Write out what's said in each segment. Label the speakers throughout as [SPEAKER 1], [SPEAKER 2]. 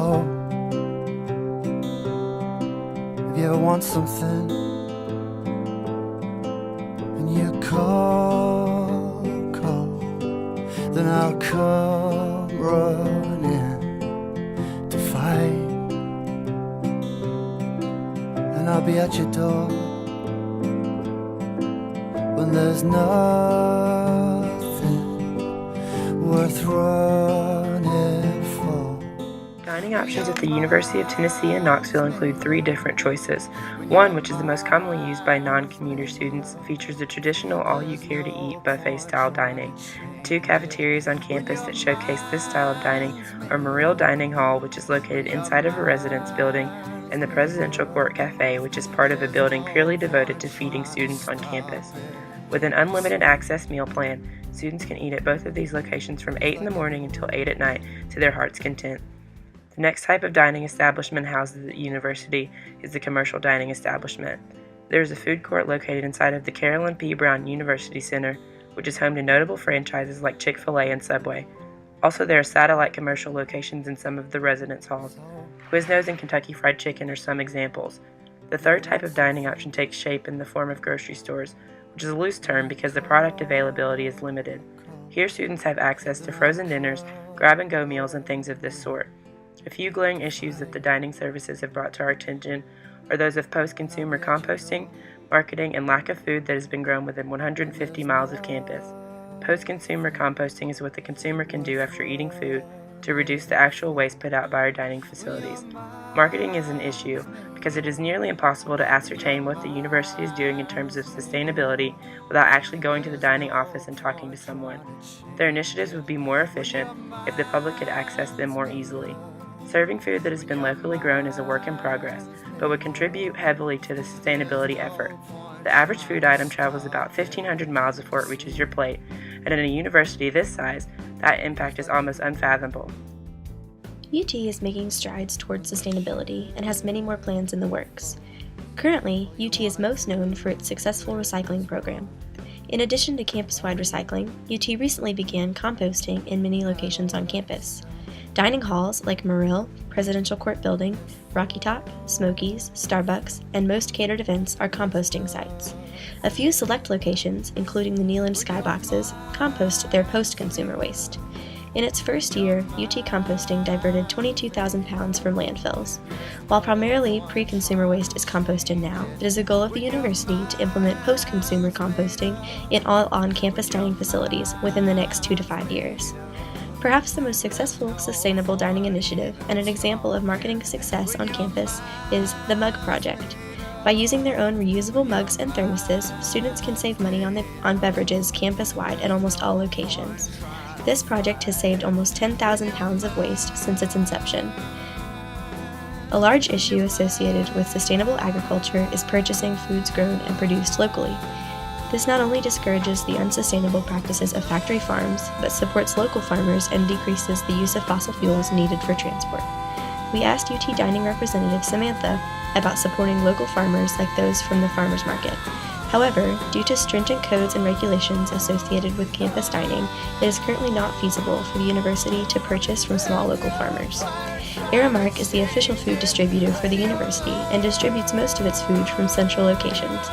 [SPEAKER 1] So, if you ever want something and you call, then I'll come running to fight, and I'll be at your door when there's nothing worth running for.
[SPEAKER 2] Dining options at the University of Tennessee in Knoxville include 3 different choices. One, which is the most commonly used by non-commuter students, features the traditional all-you-care-to-eat buffet-style dining. 2 cafeterias on campus that showcase this style of dining are Morill Dining Hall, which is located inside of a residence building, and the Presidential Court Cafe, which is part of a building purely devoted to feeding students on campus. With an unlimited access meal plan, students can eat at both of these locations from 8 in the morning until 8 at night to their heart's content. The next type of dining establishment housed at the university is the commercial dining establishment. There is a food court located inside of the Carolyn P. Brown University Center, which is home to notable franchises like Chick-fil-A and Subway. Also, there are satellite commercial locations in some of the residence halls. Quiznos and Kentucky Fried Chicken are some examples. The third type of dining option takes shape in the form of grocery stores, which is a loose term because the product availability is limited. Here, students have access to frozen dinners, grab-and-go meals, and things of this sort. A few glaring issues that the dining services have brought to our attention are those of post-consumer composting, marketing, and lack of food that has been grown within 150 miles of campus. Post-consumer composting is what the consumer can do after eating food to reduce the actual waste put out by our dining facilities. Marketing is an issue because it is nearly impossible to ascertain what the university is doing in terms of sustainability without actually going to the dining office and talking to someone. Their initiatives would be more efficient if the public could access them more easily. Serving food that has been locally grown is a work in progress, but would contribute heavily to the sustainability effort. The average food item travels about 1,500 miles before it reaches your plate, and in a university this size, that impact is almost unfathomable.
[SPEAKER 3] UT is making strides towards sustainability and has many more plans in the works. Currently, UT is most known for its successful recycling program. In addition to campus-wide recycling, UT recently began composting in many locations on campus. Dining halls like Morill, Presidential Court Building, Rocky Top, Smokies, Starbucks, and most catered events are composting sites. A few select locations, including the Neyland Skyboxes, compost their post-consumer waste. In its first year, UT Composting diverted 22,000 pounds from landfills. While primarily pre-consumer waste is composted now, it is a goal of the university to implement post-consumer composting in all on-campus dining facilities within the next 2 to 5 years. Perhaps the most successful sustainable dining initiative and an example of marketing success on campus is the Mug Project. By using their own reusable mugs and thermoses, students can save money on beverages campus-wide at almost all locations. This project has saved almost 10,000 pounds of waste since its inception. A large issue associated with sustainable agriculture is purchasing foods grown and produced locally. This not only discourages the unsustainable practices of factory farms, but supports local farmers and decreases the use of fossil fuels needed for transport. We asked UT Dining representative Samantha about supporting local farmers like those from the farmers market. However, due to stringent codes and regulations associated with campus dining, it is currently not feasible for the university to purchase from small local farmers. Aramark is the official food distributor for the university and distributes most of its food from central locations.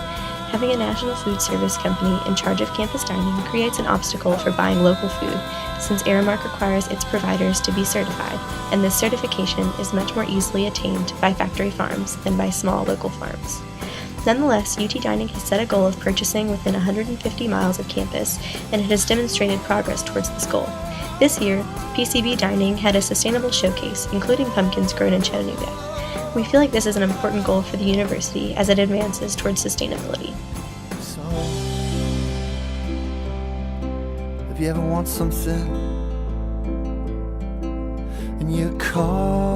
[SPEAKER 3] Having a national food service company in charge of campus dining creates an obstacle for buying local food, since Aramark requires its providers to be certified, and this certification is much more easily attained by factory farms than by small local farms. Nonetheless, UT Dining has set a goal of purchasing within 150 miles of campus, and it has demonstrated progress towards this goal. This year, PCB Dining had a sustainable showcase, including pumpkins grown in Chattanooga. We feel like this is an important goal for the university as it advances towards sustainability.
[SPEAKER 1] So, if you ever want something and you call